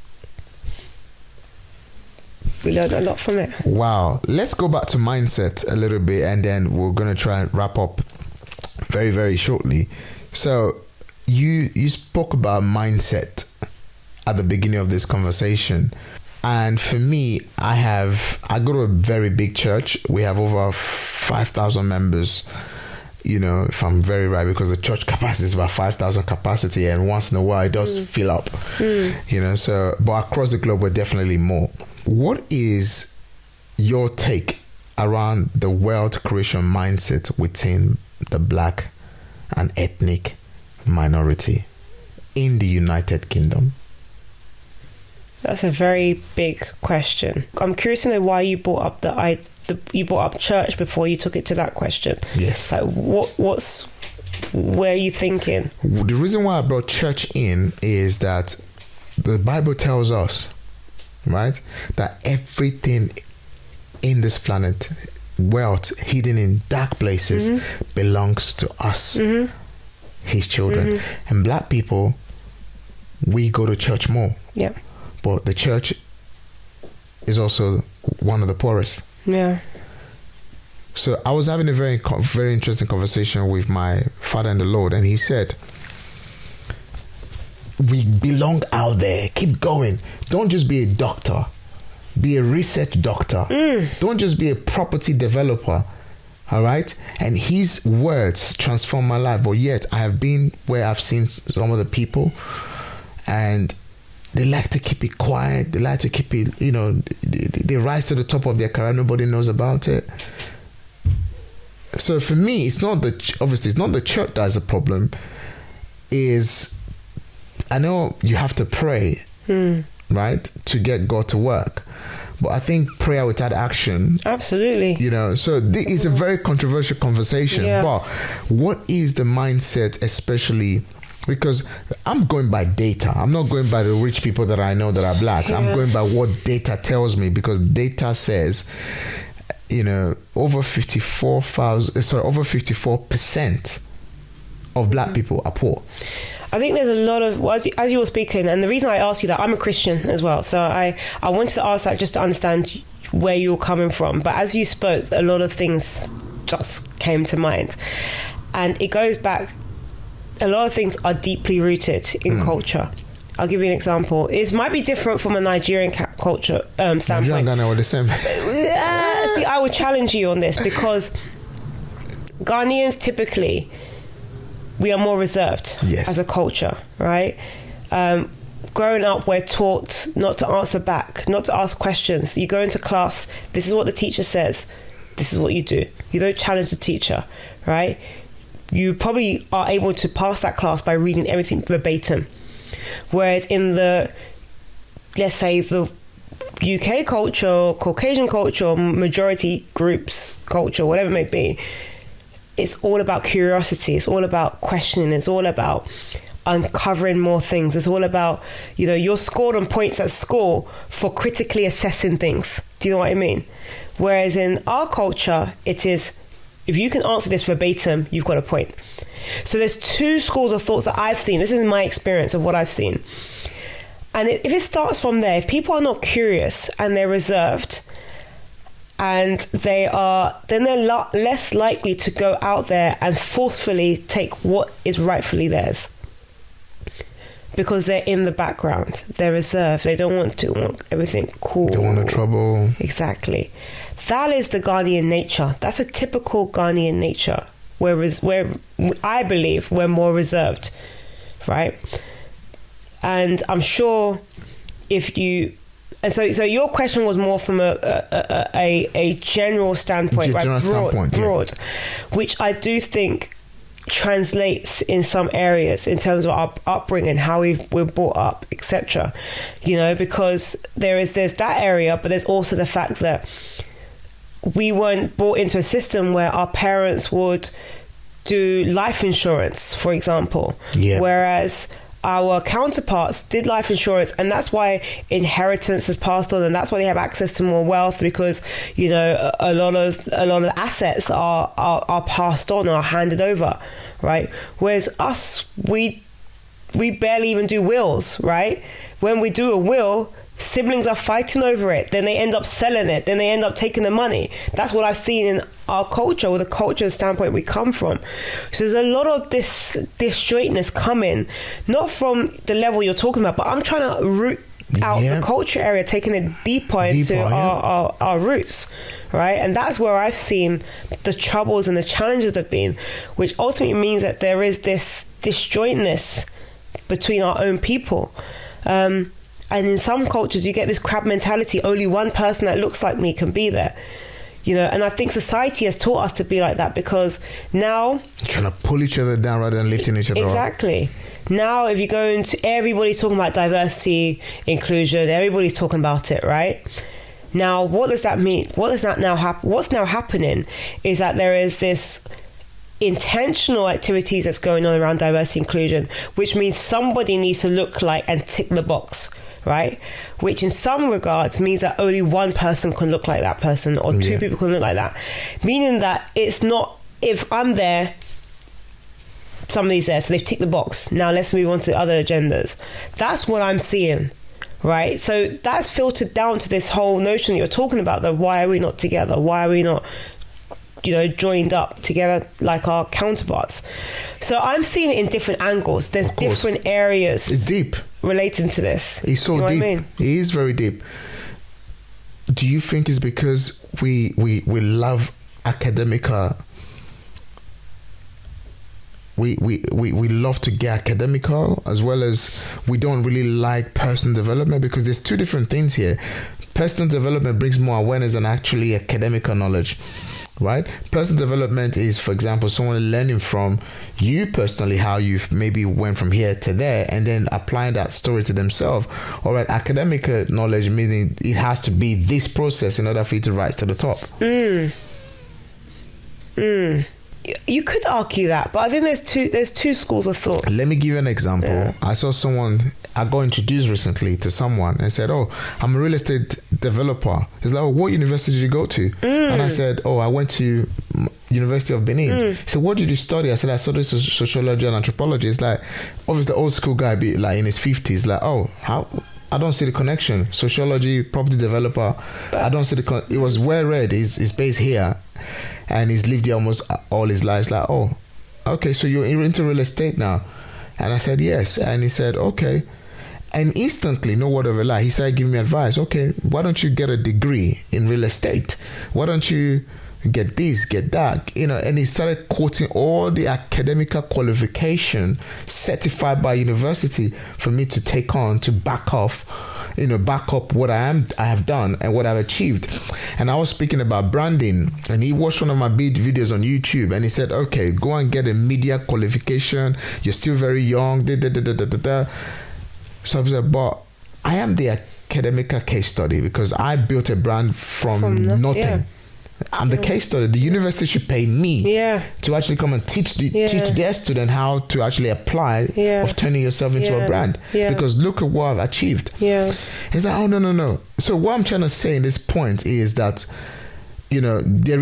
we learned a lot from it. Wow. Let's go back to mindset a little bit, and then we're going to try and wrap up very, very shortly. So you spoke about mindset at the beginning of this conversation. And for me, I go to a very big church. We have over 5,000 members, if I'm very right, because the church capacity is about 5,000 capacity, and once in a while it does fill up, but across the globe, we're definitely more. What is your take around the wealth creation mindset within the Black and ethnic minority in the United Kingdom? That's a very big question. I'm curious to know why you brought up you brought up church before you took it to that question. Yes. Where are you thinking? The reason why I brought church in is that the Bible tells us, right, that everything in this planet, wealth hidden in dark places, belongs to us, his children. And Black people, we go to church more. Yeah. But the church is also one of the poorest. Yeah. So I was having a very, very interesting conversation with my father in the Lord, and he said, we belong out there. Keep going. Don't just be a doctor. Be a research doctor. Don't just be a property developer. All right? And his words transform my life. But yet I have been where I've seen some of the people, and they like to keep it quiet. They like to keep it, they rise to the top of their career. Nobody knows about it. So for me, it's not the church that's the problem. I know you have to pray, right, to get God to work. But I think prayer without action. Absolutely. So it's a very controversial conversation. Yeah. But what is the mindset, especially because I'm going by data. I'm not going by the rich people that I know that are Black. Yeah. I'm going by what data tells me, because data says over 54% of black people are poor. I think there's a lot of, as you were speaking, and the reason I asked you that, I'm a Christian as well, so I wanted to ask that just to understand where you're coming from. But as you spoke, a lot of things just came to mind, and it goes back. A lot of things are deeply rooted in culture. I'll give you an example. It might be different from a Nigerian culture standpoint. Nigerian and Ghana are the same. See, I would challenge you on this, because Ghanaians typically, we are more reserved as a culture, right? Growing up, we're taught not to answer back, not to ask questions. You go into class, this is what the teacher says, this is what you do. You don't challenge the teacher, right? You probably are able to pass that class by reading everything verbatim. Whereas in the, let's say, the UK culture, Caucasian culture, majority groups culture, whatever it may be, it's all about curiosity. It's all about questioning. It's all about uncovering more things. It's all about, you're scored on points at school for critically assessing things. Do you know what I mean? Whereas in our culture, it is, if you can answer this verbatim, you've got a point. So there's two schools of thoughts that I've seen. This is my experience of what I've seen. And if it starts from there, if people are not curious and they're reserved, and then they're less likely to go out there and forcefully take what is rightfully theirs, because they're in the background, they're reserved, they don't want everything cool, don't want no trouble. Exactly. That is the Ghanaian nature. That's a typical Ghanaian nature, whereas where I believe we're more reserved, right? And I'm sure if you, and so your question was more from a general standpoint, right? Broad, which I do think translates in some areas in terms of our upbringing, how we're brought up, etc. Because there's that area, but there's also the fact that we weren't brought into a system where our parents would do life insurance, for example, whereas our counterparts did life insurance, and that's why inheritance is passed on, and that's why they have access to more wealth, because a lot of assets are passed on or handed over, right? Whereas us, we barely even do wills, right? When we do a will, siblings are fighting over it, then they end up selling it, then they end up taking the money. That's what I've seen in our culture, or the culture standpoint we come from. So there's a lot of this disjointness coming, not from the level you're talking about, but I'm trying to root out the culture area, taking it deeper into our roots, right? And that's where I've seen the troubles and the challenges have been, which ultimately means that there is this disjointness between our own people. And in some cultures, you get this crab mentality. Only one person that looks like me can be there. And I think society has taught us to be like that, because now, trying to pull each other down rather than lifting each other up. Exactly. Now, if you go into, everybody's talking about diversity, inclusion, everybody's talking about it, right? Now, what does that mean? What's now happening is that there is this intentional activities that's going on around diversity inclusion, which means somebody needs to look like and tick the box, right? Which in some regards means that only one person can look like that person, or two people can look like that. Meaning that it's not, if I'm there, somebody's there, so they've ticked the box. Now let's move on to other agendas. That's what I'm seeing, right? So that's filtered down to this whole notion that you're talking about, that why are we not together? Why are we not joined up together like our counterparts? So I'm seeing it in different angles. There's different areas. It's deep. Relating to this. It's so deep. What I mean? It is very deep. Do you think it's because we love academica? We love to get academical, as well as we don't really like personal development, because there's two different things here. Personal development brings more awareness than actually academic knowledge. Right? Personal development is, for example, someone learning from you personally, how you've maybe went from here to there, and then applying that story to themselves. All right, academic knowledge, meaning it has to be this process in order for you to rise to the top. You could argue that, but I think there's two schools of thought. Let me give you an example. I saw someone, I got introduced recently to someone and said, "Oh, I'm a real estate developer. He's like, oh, what university did you go to? And I said, oh, I went to University of Benin. He said, what did you study? I said, I studied sociology and anthropology. It's like, obviously the old school guy, be like in his 50s, like, oh, how? I don't see the connection. Sociology, property developer. I don't see the it was well read. He's based here and he's lived here almost all his life. It's like, oh, okay, so you're into real estate now? And I said, yes. And he said, okay. And instantly, no word of a lie, he started giving me advice. Okay, why don't you get a degree in real estate? Why don't you get this, get that? You know, and he started quoting all the academical qualification certified by university for me to take on to back up what I have done and what I've achieved. And I was speaking about branding, and he watched one of my big videos on YouTube, and he said, okay, go and get a media qualification. You're still very young. So I said, but I am the academical case study because I built a brand from nothing. Yeah. I'm the case study. The university should pay me to actually come and teach their student how to actually apply of turning yourself into a brand. Because look at what I've achieved. It's like, oh, no. So what I'm trying to say in this point is that, you know, there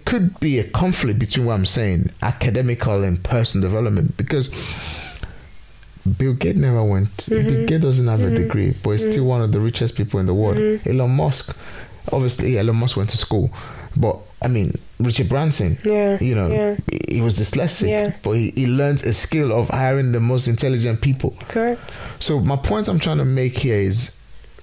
could be a conflict between what I'm saying, academical and personal development, because Bill Gates never went. Bill Gates doesn't have a degree, but he's still one of the richest people in the world. Elon Musk, obviously, Elon Musk went to school, but I mean, Richard Branson, he was dyslexic, but he learned a skill of hiring the most intelligent people. Correct. So my point I'm trying to make here is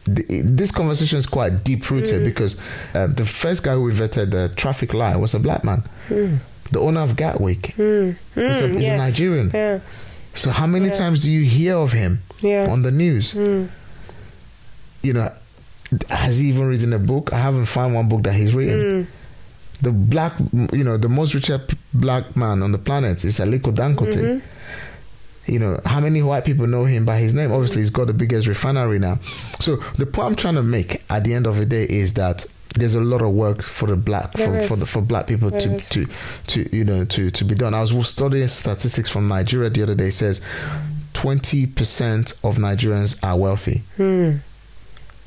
this conversation is quite deep rooted because the first guy who invented the traffic light was a black man, the owner of Gatwick. He's a Nigerian. Yeah. So how many times do you hear of him on the news? You know, has he even written a book? I haven't found one book that he's written. The most richest black man on the planet is Aliko Dangote. You know, how many white people know him by his name? Obviously, he's got the biggest refinery now. So the point I'm trying to make at the end of the day is that there's a lot of work for the black people to be done. I was studying statistics from Nigeria the other day. It says 20% of Nigerians are wealthy.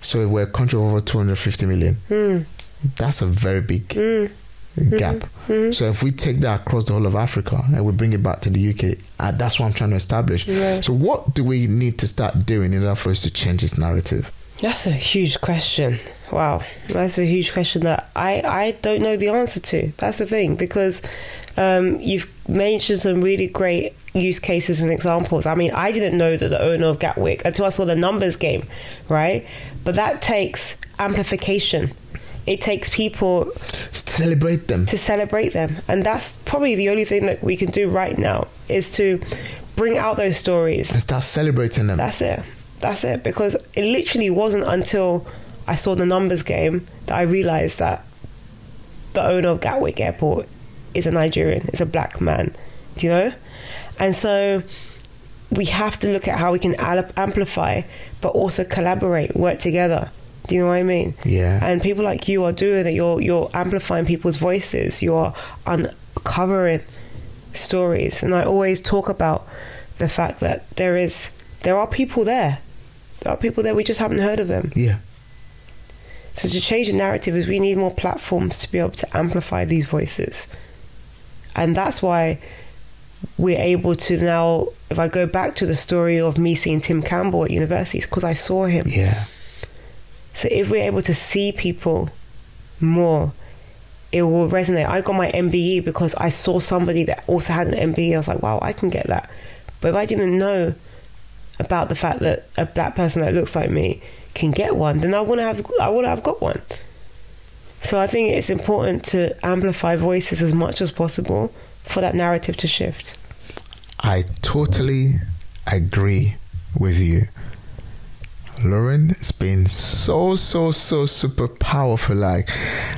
So we're a country of over 250 million. That's a very big gap. So if we take that across the whole of Africa and we bring it back to the UK, that's what I'm trying to establish. So what do we need to start doing in order for us to change this narrative? That's a huge question. Wow, that's a huge question that I don't know the answer to. That's the thing, because you've mentioned some really great use cases and examples. I mean, I didn't know that the owner of Gatwick until I saw the numbers game, right? But that takes amplification. It takes people to celebrate them. And that's probably the only thing that we can do right now, is to bring out those stories and start celebrating them. That's it, because it literally wasn't until I saw the numbers game that I realized that the owner of Gatwick Airport is a Nigerian, is a black man, you know? And so we have to look at how we can amplify, but also collaborate, work together. Do you know what I mean? Yeah. And people like you are doing it. You're amplifying people's voices. You're uncovering stories. And I always talk about the fact that there are people there. There are people there, we just haven't heard of them. Yeah. So to change the narrative is we need more platforms to be able to amplify these voices. And that's why we're able to now, if I go back to the story of me seeing Tim Campbell at university, it's because I saw him. Yeah. So if we're able to see people more, it will resonate. I got my MBE because I saw somebody that also had an MBE. I was like, wow, I can get that. But if I didn't know about the fact that a black person that looks like me can get one, then I wouldn't have got one. So I think it's important to amplify voices as much as possible for that narrative to shift. I totally agree with you, Lorraine. It's been so super powerful. Like,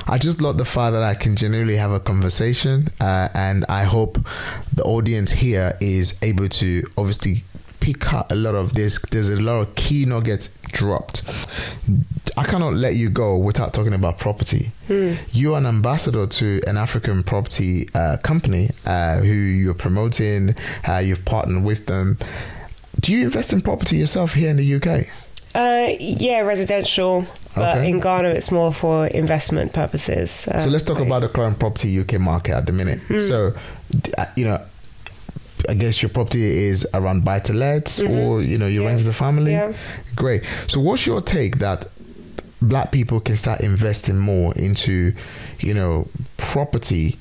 I just love the fact that I can genuinely have a conversation, and I hope the audience here is able to obviously pick out a lot of this. There's a lot of key nuggets dropped. I cannot let you go without talking about property. You're an ambassador to an African property company who you're promoting. You've partnered with them. Do you invest in property yourself here in the UK? Yeah, residential, But Okay. in Ghana, it's more for investment purposes. So let's talk about the current property UK market at the minute. So, I guess your property is around buy-to-lets, or you rent to the family. Yeah. Great. So what's your take that black people can start investing more into, property,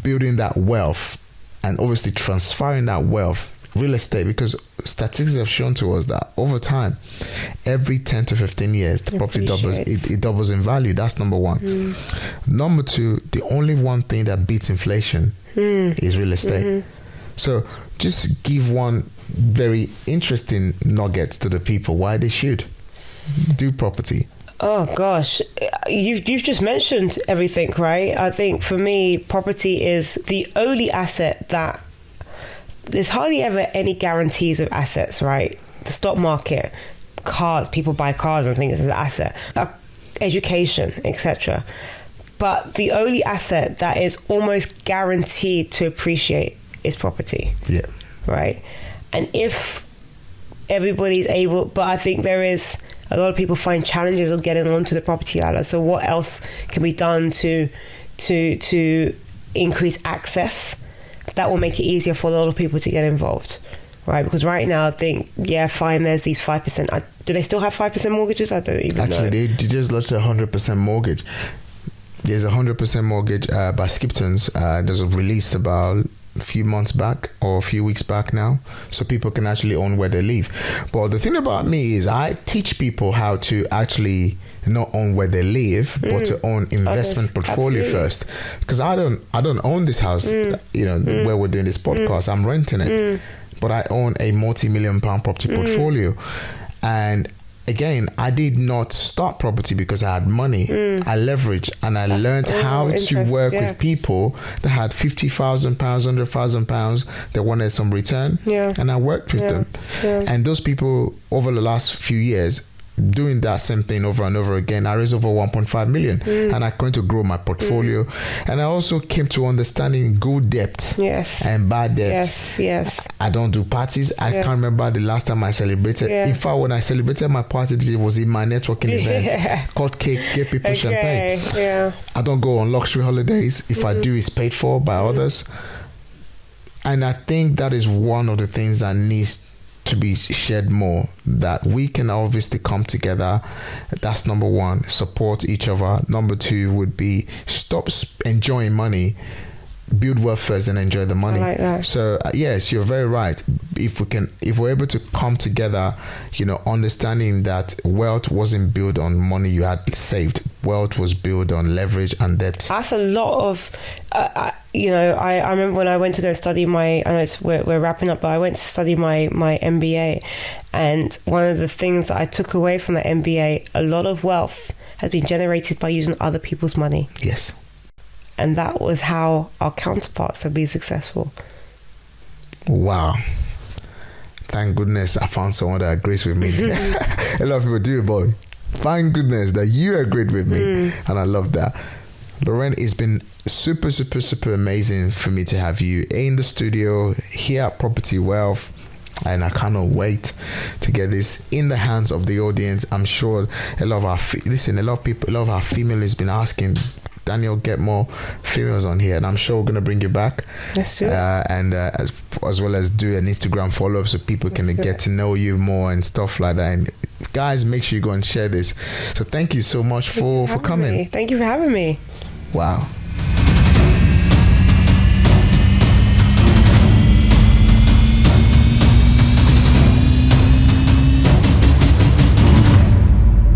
building that wealth, and obviously transferring that wealth, real estate? Because statistics have shown to us that over time, every 10 to 15 years, the property doubles. It doubles in value. That's number one. Number two, the only one thing that beats inflation is real estate. So just give one very interesting nugget to the people why they should do property. Oh gosh, you've just mentioned everything, right? I think for me, property is the only asset that there's hardly ever any guarantees of assets, right? The stock market, cars, people buy cars and think it's an asset, education, etc. But the only asset that is almost guaranteed to appreciate is property. Yeah. Right? And if everybody's able, but I think there is a lot of people find challenges of getting onto the property ladder. So what else can be done to increase access that will make it easier for a lot of people to get involved? Right? Because right now I think, fine, there's these 5%. Do they still have 5% mortgages? I don't even know. Actually, they just launched a 100% mortgage. There's a 100% mortgage by Skipton's. There's a release about a few months back or a few weeks back now, so people can actually own where they live. But the thing about me is I teach people how to actually not own where they live, but to own investment portfolio first. Because I don't own this house, where we're doing this podcast. I'm renting it, but I own a multi-million pound property portfolio. And again, I did not start property because I had money. I leveraged and I learned how to work with people that had £50,000, £100,000. They wanted some return, and I worked with them. And those people, over the last few years, doing that same thing over and over again, I raised over 1.5 million, and I'm going to grow my portfolio. And I also came to understanding good debt and bad debt. Yes. I don't do parties. I can't remember the last time I celebrated. In fact, when I celebrated my party, it was in my networking event. Cut cake, gave people champagne. I don't go on luxury holidays. If I do, it's paid for by others. And I think that is one of the things that needs to be shared more, that we can obviously come together. That's number one, support each other. Number two would be stop enjoying money, build wealth first, and enjoy the money. I like that. So yes, you're very right. If we're able to come together, understanding that wealth wasn't built on money you had saved, wealth was built on leverage and debt. That's a lot of I remember when I went to go study I know we're wrapping up, but I went to study my MBA, and one of the things that I took away from the MBA, a lot of wealth has been generated by using other people's money. Yes. And that was how our counterparts have been successful. Wow. Thank goodness I found someone that agrees with me. A lot of people do, but thank goodness that you agreed with me. And I love that. Lorraine, it's been super, super, super amazing for me to have you in the studio here at Property Wealth. And I cannot wait to get this in the hands of the audience. I'm sure a lot of our female has been asking, Daniel, get more females on here, and I'm sure we're going to bring you back. Let's do it. And as well as do an Instagram follow-up so people can get to know you more and stuff like that. And guys, make sure you go and share this. So thank you so much for coming. Thank you for having me. Wow.